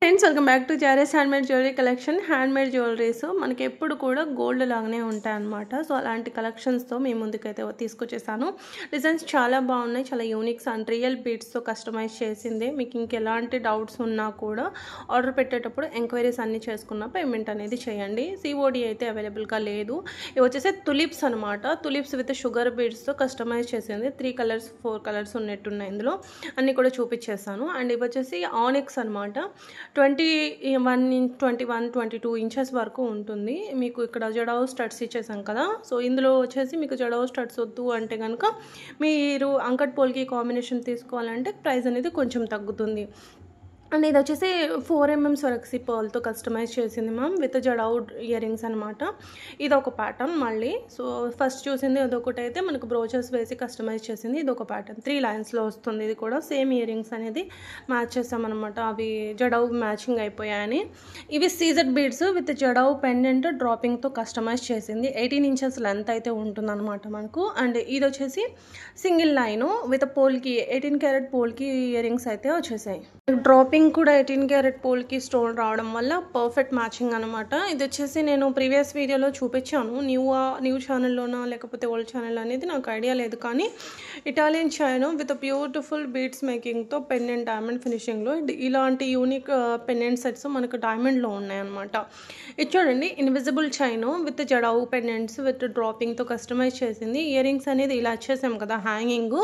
Friends welcome back to జారెస్ handmade jewellery collection. Handmade jewelleries మనకి ఎప్పుడు కూడా గోల్డ్ లాగానే ఉంటాయన్నమాట. సో అలాంటి కలెక్షన్స్తో మీ ముందుకైతే తీసుకొచ్చేసాను. డిజైన్స్ చాలా బాగున్నాయి, చాలా యూనిక్స్ అండ్ రియల్ బీడ్స్తో కస్టమైజ్ చేసింది. మీకు ఇంకెలాంటి డౌట్స్ ఉన్నా కూడా ఆర్డర్ పెట్టేటప్పుడు ఎంక్వైరీస్ అన్నీ చేసుకున్న పేమెంట్ అనేది చేయండి. సిఓడి అయితే అవైలబుల్గా లేదు. ఇవి వచ్చేసి తులిప్స్ అనమాట. తులిప్స్ విత్ షుగర్ బీడ్స్తో కస్టమైజ్ చేసింది. 3 కలర్స్ 4 కలర్స్ ఉన్నట్టున్నాయి ఇందులో, అన్నీ కూడా చూపించేస్తాను. అండ్ ఇవి వచ్చేసి ఆనిక్స్ అనమాట. 21, ఇంచెస్ వరకు ఉంటుంది. మీకు ఇక్కడ జడావు స్టడ్స్ ఇచ్చేసాం కదా. సో ఇందులో వచ్చేసి మీకు జడావు స్టడ్స్ వద్దు అంటే కనుక మీరు అంకట్ పోల్కి కాంబినేషన్ తీసుకోవాలంటే ప్రైస్ అనేది కొంచెం తగ్గుతుంది. అండ్ ఇది వచ్చేసి 4mm స్వరక్సీ పర్ల్తో కస్టమైజ్ చేసింది ma'am, with jadau ear rings అనమాట. ఇది ఒక ప్యాటర్న్. మళ్ళీ సో ఫస్ట్ చూసింది అదొకటి అయితే మనకు బ్రోచెస్ వేసి కస్టమైజ్ చేసింది. ఇది ఒక ప్యాటర్న్ 3 లైన్స్లో వస్తుంది. ఇది కూడా సేమ్ ఇయర్ రింగ్స్ అనేది మ్యాచ్ చేస్తామన్నమాట. అవి జడావు మ్యాచింగ్ అయిపోయాయని. ఇవి సీజెడ్ బీడ్స్ విత్ జడావు పెండెంట్ డ్రాపింగ్తో కస్టమైజ్ చేసింది. 18 ఇంచెస్ లెంత్ అయితే ఉంటుందన్నమాట మనకు. అండ్ ఇది వచ్చేసి single line with polki 18 carat polki earrings అయితే వచ్చేసాయి. డ్రాపింగ్ కూడా 18 క్యారెట్ పోల్కి స్టోన్ రావడం వల్ల పర్ఫెక్ట్ మ్యాచింగ్ అనమాట. ఇది వచ్చేసి నేను ప్రీవియస్ వీడియోలో చూపించాను. న్యూ ఛానల్లోనా లేకపోతే ఓల్డ్ ఛానల్ అనేది నాకు ఐడియా లేదు, కానీ Italian chain with beautiful beads మేకింగ్తో పెండెంట్ డైమండ్ ఫినిషింగ్లో ఇలాంటి యూనిక్ పెండెంట్ సెట్స్ మనకు డైమండ్లో ఉన్నాయన్నమాట. ఇది చూడండి, ఇన్విజిబుల్ చైన్ విత్ జడావు పెండెంట్స్ విత్ డ్రాపింగ్తో కస్టమైజ్ చేసింది. ఇయర్ రింగ్స్ అనేది ఇలా వచ్చేసాం కదా హ్యాంగింగ్.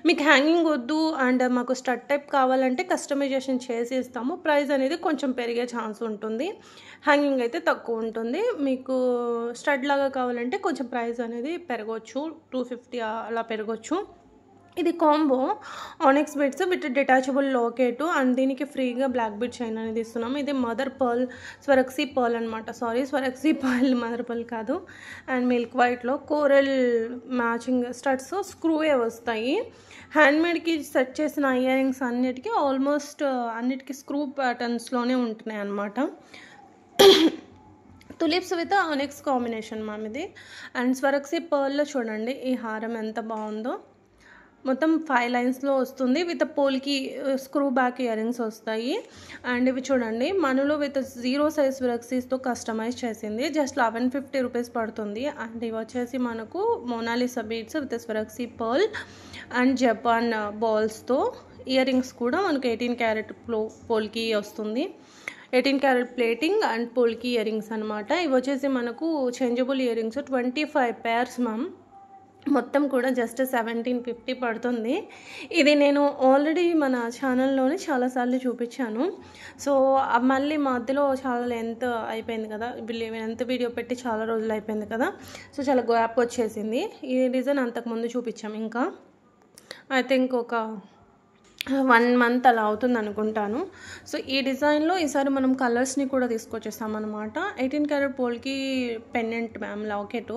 మీకు హ్యాంగింగ్ వద్దు అండ్ మాకు స్టడ్ టైప్ కావాలంటే కస్టమైజేషన్ చేసి ఇస్తాము. ప్రైస్ అనేది కొంచెం పెరిగే ఛాన్స్ ఉంటుంది. హ్యాంగింగ్ అయితే తక్కువ ఉంటుంది. మీకు స్టడ్ లాగా కావాలంటే కొంచెం ప్రైస్ అనేది పెరగవచ్చు, 250 అలా పెరగవచ్చు. ఇది combo onyx beads with detachable locket and దీనికి ఫ్రీగా బ్లాక్ బీడ్ చైన్ అనేది ఇస్తున్నాము. ఇది మదర్ పర్ల్ స్వరక్సీ పర్ల్ అనమాట. స్వరక్సీ పర్ల్ మదర్ పర్ల్ కాదు. అండ్ మిల్క్ వైట్లో కోరల్ మ్యాచింగ్ స్టడ్స్ స్క్రూవే వస్తాయి. హ్యాండ్మేడ్కి సెట్ చేసిన ఇయర్ రింగ్స్ అన్నిటికీ ఆల్మోస్ట్ అన్నిటికీ స్క్రూ ప్యాటర్న్స్లోనే ఉంటున్నాయి అన్నమాట. Tulips with onyx combination ma'am ఇది. అండ్ స్వరక్సీ పర్ల్లో చూడండి ఈ హారం ఎంత బాగుందో. మొత్తం 5 లైన్స్లో వస్తుంది. With polki screw back earrings వస్తాయి. అండ్ ఇవి చూడండి మనలో విత్ 0 సైజ్ స్వరక్సీస్తో కస్టమైజ్ చేసింది. జస్ట్ 1150 రూపీస్ పడుతుంది. అండ్ ఇవి వచ్చేసి మనకు Mona Lisa beads with Swarovski pearl and Japan బాల్స్తో ఇయర్ రింగ్స్ కూడా మనకు 18 క్యారెట్ పోల్కి వస్తుంది. 18 carat plating and polki earrings అనమాట. ఇవి వచ్చేసి మనకు changeable earrings 25 pairs ma'am. మొత్తం కూడా జస్ట్ 1750 పడుతుంది. ఇది నేను ఆల్రెడీ మన ఛానల్లోనే చాలాసార్లు చూపించాను. సో మళ్ళీ మధ్యలో చాలా లెంత్ అయిపోయింది కదా, లెంత్ వీడియో పెట్టి చాలా రోజులు అయిపోయింది కదా. సో చాలా గ్యాప్ వచ్చేసింది. ఈ డిజైన్ అంతకుముందు చూపించాం. ఇంకా ఐ థింక్ ఒక 1 మంత్ అలా అవుతుంది అనుకుంటాను. సో ఈ డిజైన్లో ఈసారి మనం కలర్స్ని కూడా తీసుకొచ్చేస్తామన్నమాట. 18 carat polki pendant ma'am locket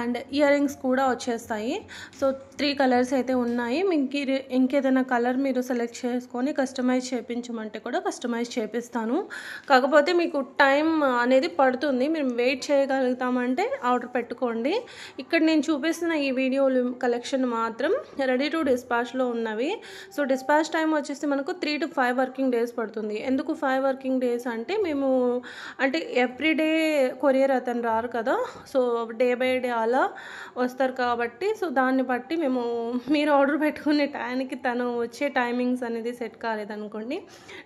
and earrings కూడా వచ్చేస్తాయి. సో 3 కలర్స్ అయితే ఉన్నాయి. మీకు ఇంకేదైనా కలర్ మీరు సెలెక్ట్ చేసుకొని కస్టమైజ్ చేయించమంటే కూడా కస్టమైజ్ చేపిస్తాను. కాకపోతే మీకు టైం అనేది పడుతుంది. మీరు వెయిట్ చేయగలుగుతామంటే ఆర్డర్ పెట్టుకోండి. ఇక్కడ నేను చూపిస్తున్న ఈ వీడియోలు కలెక్షన్ మాత్రం రెడీ టు డిస్పాచ్లో ఉన్నవి. సో డిస్పాచ్ టైం వచ్చేసి మనకు 3 to 5 వర్కింగ్ డేస్ పడుతుంది. ఎందుకు 5 వర్కింగ్ డేస్ అంటే మేము అంటే ఎవ్రీడే కొరియర్ అతను రారు కదా. సో డే బై డే అలా వస్తారు కాబట్టి సో దాన్ని బట్టి మేము మీరు ఆర్డర్ పెట్టుకునే టైంకి తను వచ్చే టైమింగ్స్ అనేది సెట్ కాలేదనుకోండి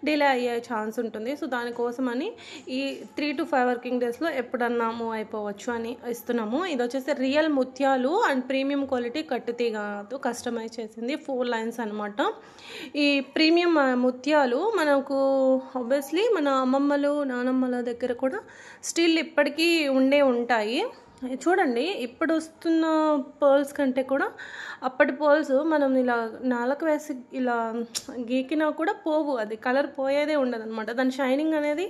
డిలే అయ్యే ఛాన్స్ ఉంటుంది. సో దానికోసమని ఈ 3 to 5 వర్కింగ్ డేస్లో ఎప్పుడన్నా మూవ్ అయిపోవచ్చు అని ఇస్తున్నాము. ఇది వచ్చేసి రియల్ ముత్యాలు అండ్ ప్రీమియం క్వాలిటీ కట్టుతీగతో కస్టమైజ్ చేసింది. 4 లైన్స్ అనమాట. ఈ ప్రీమియం ముత్యాలు మనకు ఆబ్వియస్లీ మన అమ్మమ్మలు నానమ్మల దగ్గర కూడా స్టిల్ ఇప్పటికీ ఉంటాయి. చూడండి ఇప్పుడు వస్తున్న పర్ల్స్ కంటే కూడా అప్పటి పర్ల్స్ మనం ఇలా నాలుక వేసి ఇలా గీకినా కూడా పోవు, అది కలర్ పోయేదే ఉండదు అనమాట. దాని షైనింగ్ అనేది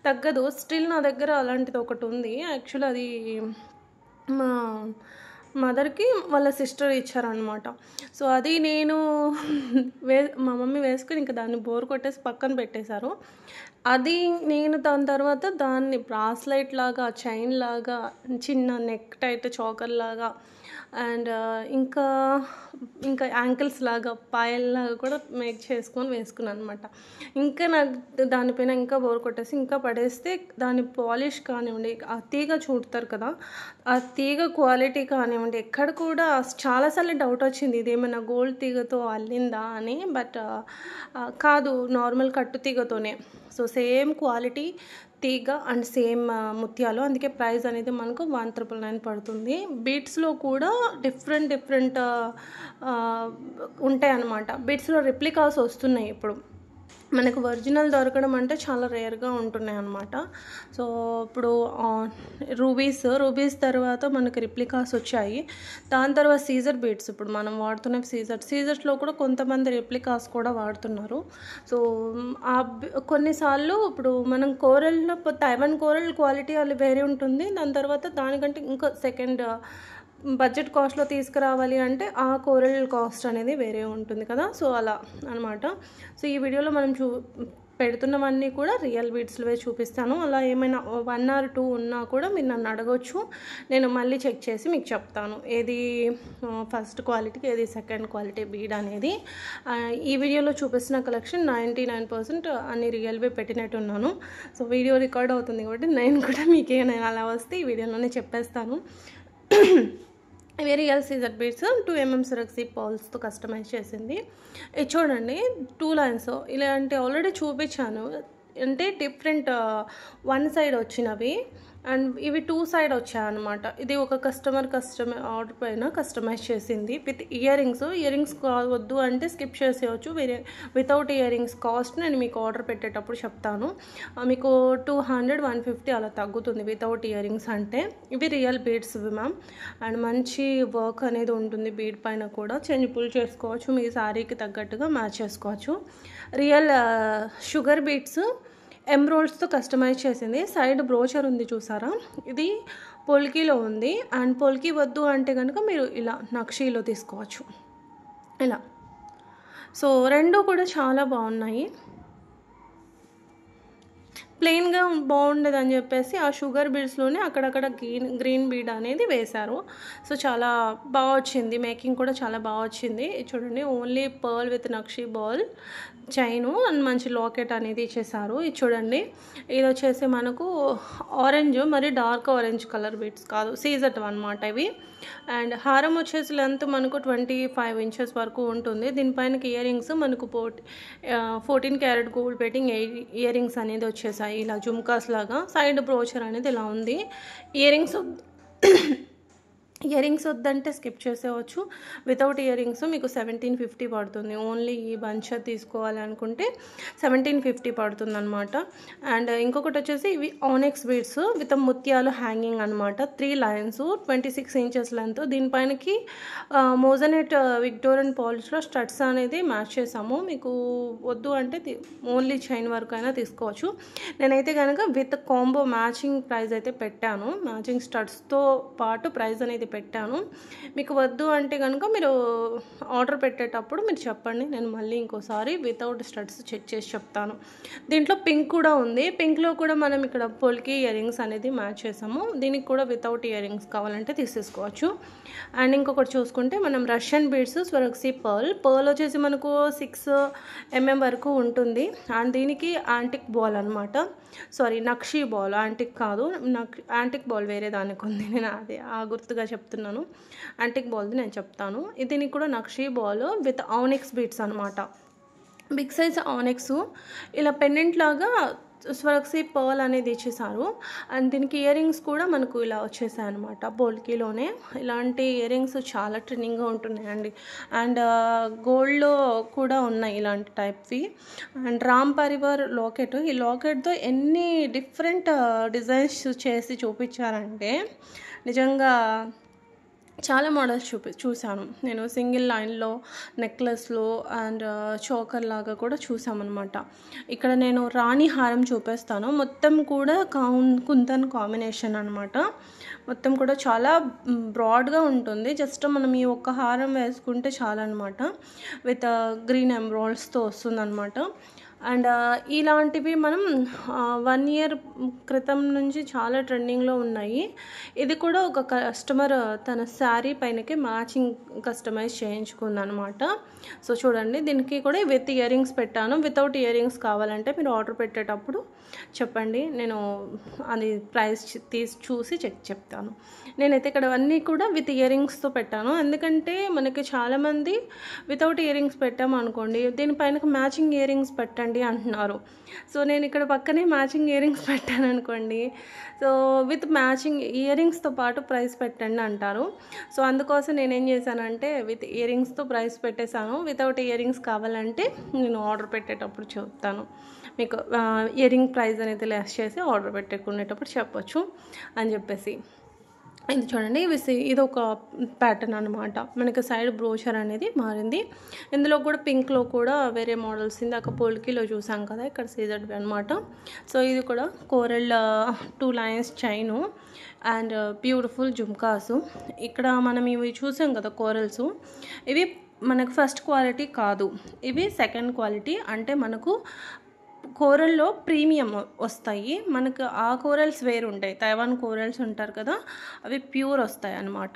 తగ్గదు. స్టిల్ నా దగ్గర అలాంటిది ఒకటి ఉంది. యాక్చువల్లీ అది మా మదర్కి వాళ్ళ సిస్టర్ ఇచ్చారనమాట. సో అది నేను మా మమ్మీ వేసుకుని ఇంకా దాన్ని బోర్ కొట్టేసి పక్కన పెట్టేశారు. అది నేను దాని తర్వాత దాన్ని బ్రాస్లైట్ లాగా చైన్ లాగా చిన్న నెక్ టైట్ చోకర్ లాగా అండ్ ఇంకా ఇంకా యాంకిల్స్ లాగా పాయల్లాగా కూడా మేక్ చేసుకొని వేసుకున్నాను అనమాట. ఇంకా నాకు దానిపైన ఇంకా బోర్ కొట్టేసి ఇంకా పడేస్తే దాని పాలిష్ కానివ్వండి, ఆ తీగ చూడతారు కదా, ఆ తీగ క్వాలిటీ కానివ్వండి, ఎక్కడ కూడా చాలాసార్లు డౌట్ వచ్చింది ఇదేమైనా గోల్డ్ తీగతో అల్లిందా అని. బట్ కాదు, నార్మల్ కట్టు తీగతోనే. సో సేమ్ క్వాలిటీ తీగ అండ్ సేమ్ ముత్యాలు. అందుకే ప్రైస్ అనేది మనకు 1,999 పడుతుంది. బీట్స్లో కూడా డిఫరెంట్ ఉంటాయి అన్నమాట. బీట్స్లో రిప్లికాస్ వస్తున్నాయి ఇప్పుడు. మనకు ఒరిజినల్ దొరకడం అంటే చాలా రేర్గా ఉంటున్నాయి అన్నమాట. సో ఇప్పుడు రూబీస్ తర్వాత మనకు రిప్లికాస్ వచ్చాయి. దాని తర్వాత సీజర్ బీడ్స్, ఇప్పుడు మనం వాడుతున్న సీజర్స్లో కూడా కొంతమంది రిప్లికాస్ కూడా వాడుతున్నారు. సో కొన్నిసార్లు ఇప్పుడు మనం కోరల్లో తైవాన్ కోరల్ క్వాలిటీ అది వేరే ఉంటుంది. దాని తర్వాత దానికంటే ఇంకా సెకండ్ బడ్జెట్ కాస్ట్లో తీసుకురావాలి అంటే ఆ కోరల్ కాస్ట్ అనేది వేరే ఉంటుంది కదా. సో అలా అనమాట. సో ఈ వీడియోలో మనం పెడుతున్నవన్నీ కూడా రియల్ బీడ్స్లోవే చూపిస్తాను. అలా ఏమైనా 1 or 2 ఉన్నా కూడా మీరు నన్ను అడగొచ్చు, నేను మళ్ళీ చెక్ చేసి మీకు చెప్తాను ఏది ఫస్ట్ క్వాలిటీ ఏది సెకండ్ క్వాలిటీ బీడ్ అనేది. ఈ వీడియోలో చూపిస్తున్న కలెక్షన్ 99% అన్ని రియల్వే పెట్టినట్టున్నాను. సో వీడియో రికార్డ్ అవుతుంది కాబట్టి నేను కూడా మీకేమైనా అలా వస్తే ఈ వీడియోలోనే చెప్పేస్తాను. ఇవి రియల్ సీజర్ బీడ్స్ 2 mm సిరక్సీ పర్ల్స్తో కస్టమైజ్ చేసింది. ఇది చూడండి 2 lines ఇలాంటి ఆల్రెడీ చూపించాను. అంటే డిఫరెంట్ 1 side వచ్చినవి అండ్ ఇవి 2 side వచ్చాయన్నమాట. ఇది ఒక కస్టమర్ ఆర్డర్ పైన కస్టమైజ్ చేసింది విత్ ఇయర్ రింగ్స్ వద్దు అంటే స్కిప్ చేసేయచ్చు. వితౌట్ ఇయర్ రింగ్స్ కాస్ట్ నేను మీకు ఆర్డర్ పెట్టేటప్పుడు చెప్తాను. మీకు 200-150 అలా తగ్గుతుంది వితౌట్ ఇయర్ రింగ్స్ అంటే. ఇవి రియల్ బీడ్స్ మ్యామ్. అండ్ మంచి వర్క్ అనేది ఉంటుంది బీడ్ పైన కూడా. చేంజబుల్ చేసుకోవచ్చు, మీ శారీకి తగ్గట్టుగా మ్యాచ్ చేసుకోవచ్చు. రియల్ షుగర్ బీడ్స్ ఎమ్రోల్డ్స్తో కస్టమైజ్ చేసింది. సైడ్ బ్రోచర్ ఉంది చూసారా, ఇది పొల్కీలో ఉంది. అండ్ పొల్కీ వద్దు అంటే కనుక మీరు ఇలా నక్షీలో తీసుకోవచ్చు ఇలా. సో రెండు కూడా చాలా బాగున్నాయి. ప్లెయిన్గా బాగుండదు అని చెప్పేసి ఆ షుగర్ బీడ్స్లోనే అక్కడక్కడ గ్రీన్ బీడ్ అనేది వేశారు. సో చాలా బాగా వచ్చింది, మేకింగ్ కూడా చాలా బాగా వచ్చింది. చూడండి, only pearl with nakshi ball chain and మంచి లాకెట్ అనేది ఇచ్చేసారు. ఇది చూడండి, ఇది వచ్చేసి మనకు ఆరెంజ్, మరి డార్క్ ఆరెంజ్ కలర్ బీడ్స్ కాదు, సీజర్ అనమాట ఇవి. అండ్ హారం వచ్చేసి లెంత్ మనకు 25 inches వరకు ఉంటుంది. దీనిపైన ఇయర్ రింగ్స్ మనకు 14 karat gold painting ear rings అనేది వచ్చేసాయి ఇలా జుమ్కాస్ లాగా. సైడ్ బ్రోచర్ అనేది ఇలా ఉంది. ఇయర్ రింగ్స్ వద్దంటే స్కిప్ చేసేవచ్చు. వితౌట్ ఇయర్ రింగ్స్ మీకు 1750 పడుతుంది. ఓన్లీ ఈ బంచ్ తీసుకోవాలి అనుకుంటే 1750 పడుతుంది అనమాట. అండ్ ఇంకొకటి వచ్చేసి ఇవి ఆనెక్స్ బీడ్స్ విత్ ముత్యాలు హ్యాంగింగ్ అనమాట. 3 lines 26 inches లెంత్. దీనిపైనకి మోజనెట్ విక్టోరియన్ పాలిష్లో స్టడ్స్ అనేది మ్యాచ్ చేసాము. మీకు వద్దు అంటే ఓన్లీ చైన్ వర్క్ అయినా తీసుకోవచ్చు. నేనైతే కనుక విత్ కాంబో మ్యాచింగ్ ప్రైస్ అయితే పెట్టాను. మ్యాచింగ్ స్టడ్స్తో పాటు ప్రైస్ అనేది పెట్టాను. మీకు వద్దు అంటే కనుక మీరు ఆర్డర్ పెట్టేటప్పుడు మీరు చెప్పండి, నేను మళ్ళీ ఇంకోసారి వితౌట్ స్టడ్స్ చెక్ చేసి చెప్తాను. దీంట్లో పింక్ కూడా ఉంది. పింక్లో కూడా మనం ఇక్కడ పొల్కి ఇయర్ రింగ్స్ అనేది మ్యాచ్ చేసాము. దీనికి కూడా వితౌట్ ఇయర్ రింగ్స్ కావాలంటే తీసేసుకోవచ్చు. అండ్ ఇంకొకటి చూసుకుంటే మనం రష్యన్ బీడ్స్ స్వరక్సీ పర్ల్ వచ్చేసి మనకు 6 mm వరకు ఉంటుంది. అండ్ దీనికి యాంటిక్ బాల్ అనమాట. సారీ, నక్షీ బాల్, యాంటిక్ కాదు. యాంటిక్ బాల్ వేరే దానికి ఉంది, నేను అదే గుర్తుగా చెప్తున్నాను. యాంటిక్ బాల్ది నేను చెప్తాను. దీనికి కూడా నక్షీ బాల్ విత్ ఆనెక్స్ బీడ్స్ అనమాట. బిగ్ సైజ్ ఆనెక్స్ ఇలా పెండెంట్ లాగా స్వరక్సీ పర్ల్ అనేది ఇచ్చేసారు. అండ్ దీనికి ఇయర్ రింగ్స్ కూడా మనకు ఇలా వచ్చేసాయి అనమాట. పోల్కీలోనే ఇలాంటి ఇయర్ రింగ్స్ చాలా ట్రెండింగ్గా ఉంటున్నాయండి. అండ్ గోల్డ్లో కూడా ఉన్నాయి ఇలాంటి టైప్వి. అండ్ రామ్ పరివార్ లాకెట్, ఈ లాకెట్తో ఎన్ని డిఫరెంట్ డిజైన్స్ చేసి చూపించారంటే నిజంగా చాలా మోడల్స్ చూశాను నేను. సింగిల్ లైన్లో, నెక్లెస్లో అండ్ చోకర్ లాగా కూడా చూసామన్నమాట. ఇక్కడ నేను రాణి హారం చూపిస్తాను. మొత్తం కూడా కుందన్ కాంబినేషన్ అనమాట. మొత్తం కూడా చాలా బ్రాడ్గా ఉంటుంది. జస్ట్ మనం ఈ ఒక్క హారం వేసుకుంటే చాలా అనమాట. విత్ గ్రీన్ ఎమ్రాల్డ్స్తో వస్తుందన్నమాట. అండ్ ఇలాంటివి మనం 1 ఇయర్ క్రితం నుంచి చాలా ట్రెండింగ్లో ఉన్నాయి. ఇది కూడా ఒక కస్టమర్ తన శారీ పైనకి మ్యాచింగ్ కస్టమైజ్ చేయించుకుందనమాట. సో చూడండి, దీనికి కూడా విత్ ఇయర్ రింగ్స్ పెట్టాను. వితౌట్ ఇయర్ రింగ్స్ కావాలంటే మీరు ఆర్డర్ పెట్టేటప్పుడు చెప్పండి, నేను అది ప్రైస్ చూసి చెప్తాను. నేనైతే ఇక్కడ అన్నీ కూడా విత్ ఇయర్ రింగ్స్తో పెట్టాను, ఎందుకంటే మనకి చాలామంది వితౌట్ ఇయర్ రింగ్స్ పెట్టామనుకోండి, దీనిపైన మ్యాచింగ్ ఇయర్ రింగ్స్ పెట్టండి అంటున్నారు. సో నేను ఇక్కడ పక్కనే మ్యాచింగ్ ఇయర్ రింగ్స్ పెట్టాను అనుకోండి, సో విత్ మ్యాచింగ్ ఇయర్ రింగ్స్తో పాటు ప్రైస్ పెట్టండి అంటారు. సో అందుకోసం నేనేం చేశానంటే విత్ ఇయర్ రింగ్స్తో ప్రైస్ పెట్టేశాను. వితౌట్ ఇయర్ రింగ్స్ కావాలంటే నేను ఆర్డర్ పెట్టేటప్పుడు చెప్తాను, మీకు ఇయర్ రింగ్ ప్రైస్ అనేది లెస్ చేసి ఆర్డర్ పెట్టుకునేటప్పుడు చెప్పొచ్చు అని చెప్పేసి. ఇది చూడండి, ఇది ఒక ప్యాటర్న్ అనమాట. మనకి సైడ్ బ్రోచర్ అనేది మారింది. ఇందులో కూడా పింక్లో కూడా వేరే మోడల్స్ ఇందాక పోల్కీలో చూసాం కదా, ఇక్కడ సీజర్వి అనమాట. సో ఇది కూడా coral 2 lines chain and beautiful jhumkas. ఇక్కడ మనం ఇవి చూసాం కదా కోరల్స్, ఇవి మనకు ఫస్ట్ క్వాలిటీ కాదు, ఇవి సెకండ్ క్వాలిటీ. అంటే మనకు కోరల్లో ప్రీమియం వస్తాయి. మనకు ఆ కోరల్స్ వేరు ఉంటాయి, తైవాన్ కోరల్స్ ఉంటారు కదా, అవి ప్యూర్ వస్తాయి అన్నమాట.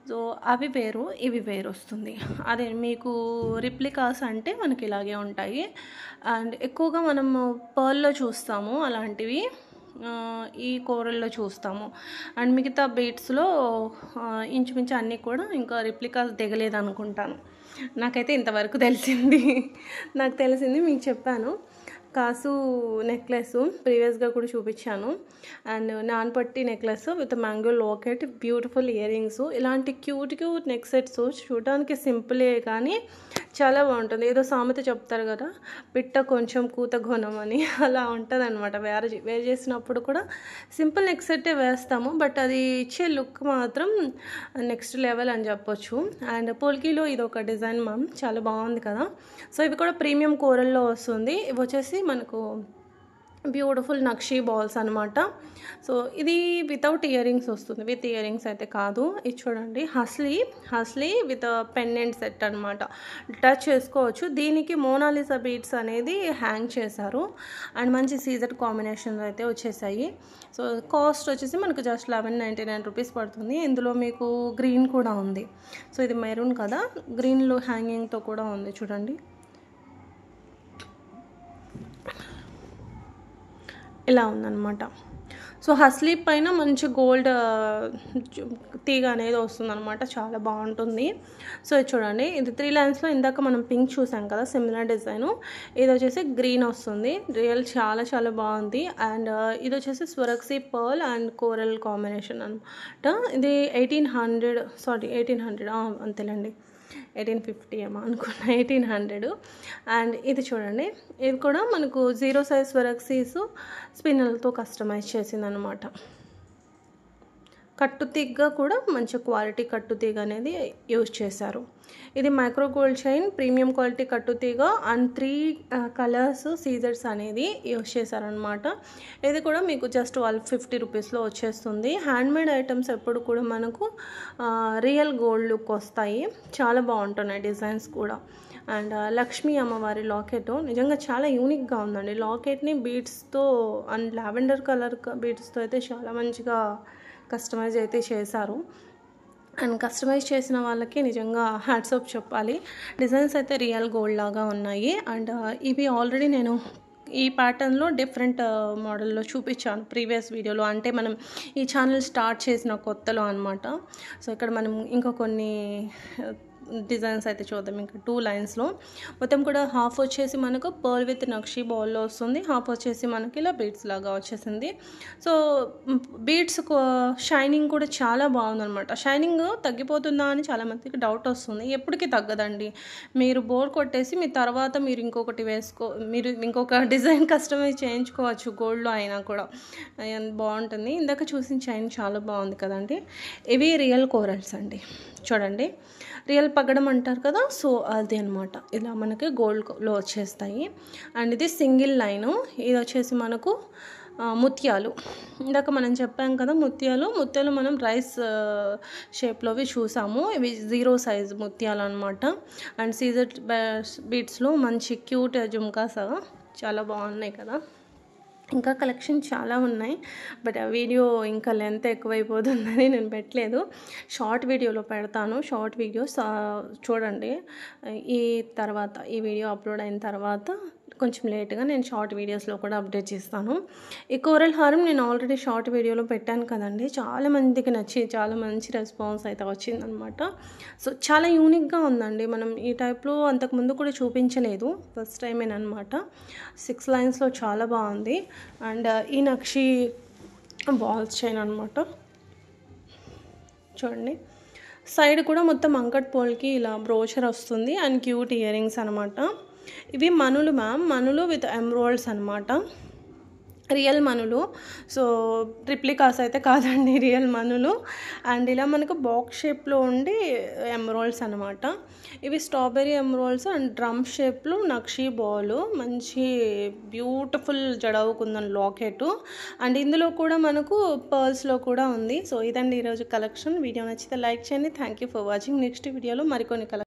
సో అవి వేరు, ఇవి వేరు వస్తుంది. అదే మీకు రిప్లికాస్ అంటే మనకి ఇలాగే ఉంటాయి. అండ్ ఎక్కువగా మనము పర్ల్లో చూస్తాము అలాంటివి, ఈ కోరల్లో చూస్తాము. అండ్ మిగతా బీట్స్లో ఇంచుమించు అన్నీ కూడా ఇంకా రిప్లికాస్ దిగలేదు అనుకుంటాను. నాకైతే ఇంతవరకు తెలిసింది, నాకు తెలిసింది మీకు చెప్పాను. కాసు నెక్లెస్ ప్రీవియస్గా కూడా చూపించాను. అండ్ నాన్పట్టి necklace with mango locket, beautiful earrings. ఇలాంటి క్యూట్ నెక్ సెట్స్ చూడడానికి సింపులే కానీ చాలా బాగుంటుంది. ఏదో సామెత చెప్తారు కదా, పిట్ట కొంచెం కూత గుణం అని, అలా ఉంటుంది అనమాట. వేర్ చేసినప్పుడు కూడా సింపుల్ నెక్ సెట్టే వేస్తాము, బట్ అది ఇచ్చే లుక్ మాత్రం నెక్స్ట్ లెవెల్ అని చెప్పొచ్చు. అండ్ పోల్కీలో ఇది ఒక డిజైన్ మ్యామ్, చాలా బాగుంది కదా. సో ఇవి కూడా ప్రీమియం కోరల్లో వస్తుంది. ఇవి వచ్చేసి మనకు బ్యూటిఫుల్ నక్షీ బాల్స్ అనమాట. సో ఇది వితౌట్ ఇయర్ రింగ్స్ వస్తుంది, విత్ ఇయర్ రింగ్స్ అయితే కాదు. ఇది చూడండి, హస్లీ విత్ పెండెంట్ సెట్ అనమాట. టచ్ చేసుకోవచ్చు. దీనికి మోనాలిసా బీడ్స్ అనేది హ్యాంగ్ చేశారు అండ్ మంచి సీజర్ కాంబినేషన్స్ అయితే వచ్చేసాయి. సో కాస్ట్ వచ్చేసి మనకు జస్ట్ 1199 రూపీస్ పడుతుంది. ఇందులో మీకు గ్రీన్ కూడా ఉంది. సో ఇది మెరూన్ కదా, గ్రీన్లో హ్యాంగింగ్తో కూడా ఉంది చూడండి, ఇలా ఉందన్నమాట. సో హస్లీ పైన మంచి గోల్డ్ తీగ అనేది వస్తుందన్నమాట, చాలా బాగుంటుంది. సో ఇది చూడండి, ఇది 3 లైన్స్లో ఇందాక మనం పింక్ చూసాం కదా, సిమిలర్ డిజైను. ఇది వచ్చేసి గ్రీన్ వస్తుంది, రియల్ చాలా చాలా బాగుంది. అండ్ ఇది వచ్చేసి స్వరక్సీ పర్ల్ అండ్ కోరల్ కాంబినేషన్ అనమాట. ఇది 1800 అంతేలేండి, 1850 ఏమో అనుకున్నా, 1800. అండ్ ఇది చూడండి, ఇది కూడా మనకు 0 సైజ్ స్వరక్సీస్ స్పిన్నర్లతో కస్టమైజ్ చేసిందనమాట. కట్టుతీగ కూడా మంచి క్వాలిటీ కట్టుతీగ అనేది యూజ్ చేశారు. ఇది micro gold chain, premium quality కట్టుతీగ అండ్ 3 కలర్స్ సీజర్స్ అనేది యూజ్ చేశారనమాట. ఇది కూడా మీకు జస్ట్ 150 రూపీస్లో వచ్చేస్తుంది. హ్యాండ్మేడ్ ఐటమ్స్ ఎప్పుడు కూడా మనకు రియల్ గోల్డ్ లుక్ వస్తాయి, చాలా బాగుంటున్నాయి డిజైన్స్ కూడా. అండ్ లక్ష్మీ అమ్మవారి లాకెట్ నిజంగా చాలా యూనిక్గా ఉందండి. లాకెట్ని బీడ్స్తో అండ్ లావెండర్ కలర్ బీడ్స్తో అయితే చాలా మంచిగా కస్టమైజ్ అయితే చేశారు. అండ్ కస్టమైజ్ చేసిన వాళ్ళకి నిజంగా హ్యాట్స్ ఆఫ్ చెప్పాలి. డిజైన్స్ అయితే రియల్ గోల్డ్ లాగా ఉన్నాయి. అండ్ ఇవి ఆల్రెడీ నేను ఈ ప్యాటర్న్లో డిఫరెంట్ మోడల్లో చూపించాను ప్రీవియస్ వీడియోలో, అంటే మనం ఈ ఛానల్ స్టార్ట్ చేసిన కొత్తలో అనమాట. సో ఇక్కడ మనం ఇంకా కొన్ని డిజైన్స్ అయితే చూద్దాం. ఇంకా 2 లైన్స్లో మొత్తం కూడా హాఫ్ వచ్చేసి మనకు పర్ల్ విత్ నక్షీ బాల్లో వస్తుంది, హాఫ్ వచ్చేసి మనకి ఇలా బీడ్స్ లాగా వచ్చేసింది. సో బీడ్స్ షైనింగ్ కూడా చాలా బాగుందనమాట. షైనింగ్ తగ్గిపోతుందా అని చాలామందికి డౌట్ వస్తుంది. ఎప్పటికీ తగ్గదండి. మీరు బోర్ కొట్టేసి మీ తర్వాత మీరు ఇంకొక డిజైన్ కస్టమైజ్ చేయించుకోవచ్చు గోల్డ్లో అయినా కూడా, బాగుంటుంది. ఇందాక చూసిన చైన్ చాలా బాగుంది కదండి. ఇవి రియల్ కోరల్స్ అండి, చూడండి, రియల్ పగడం అంటారు కదా, సో అది అనమాట. ఇలా మనకి గోల్డ్లో వచ్చేస్తాయి. అండ్ ఇది సింగిల్ లైను. ఇది వచ్చేసి మనకు ముత్యాలు. ఇందాక మనం చెప్పాం కదా, ముత్యాలు మనం రైస్ షేప్లోవి చూసాము. ఇవి 0 సైజ్ ముత్యాలు అనమాట. అండ్ సీజర్ బీడ్స్లో మంచి క్యూట్ జుమ్కాస్ చాలా బాగున్నాయి కదా. ఇంకా కలెక్షన్ చాలా ఉన్నాయి, బట్ ఆ వీడియో ఇంకా లెంత్ ఎక్కువైపోతుందని నేను పెట్టలేదు. షార్ట్ వీడియోలో పెడతాను. షార్ట్ వీడియోస్ చూడండి. ఈ వీడియో అప్లోడ్ అయిన తర్వాత కొంచెం లేట్గా నేను షార్ట్ వీడియోస్లో కూడా అప్డేట్ చేస్తాను. ఈ కోరల్ హారం నేను ఆల్రెడీ షార్ట్ వీడియోలో పెట్టాను కదండి, చాలా మందికి నచ్చి చాలా మంచి రెస్పాన్స్ అయితే వచ్చిందనమాట. సో చాలా యూనిక్గా ఉందండి. మనం ఈ టైప్లో అంతకుముందు కూడా చూపించలేదు, ఫస్ట్ టైమేనమాట. 6 లైన్స్లో చాలా బాగుంది. అండ్ ఈ నక్షి బాల్స్ చైన్ అనమాట. చూడండి, సైడ్ కూడా మొత్తం అంకట్ పోల్కి ఇలా బ్రోచర్ వస్తుంది అండ్ క్యూట్ ఇయర్ రింగ్స్ అనమాట. ఇవి మనులు మ్యామ్, మనులు విత్ ఎమ్రాల్డ్స్ అనమాట, రియల్ మనులు. సో రిప్లికాస్ అయితే కాదండి, రియల్ మనులు. అండ్ ఇలా మనకు బాక్స్ షేప్లో ఉండి ఎమ్రాల్డ్స్ అనమాట. ఇవి స్ట్రాబెర్రీ ఎమ్రాల్డ్స్ అండ్ డ్రమ్ షేప్లో నక్షి బాల్, మంచి బ్యూటిఫుల్ జడవుకుందని లాకెట్. అండ్ ఇందులో కూడా మనకు పర్ల్స్లో కూడా ఉంది. సో ఇదండి ఈరోజు కలెక్షన్. వీడియో నచ్చితే లైక్ చేయండి. Thank you for watching. Next వీడియోలో మరికొన్ని కలెక్షన్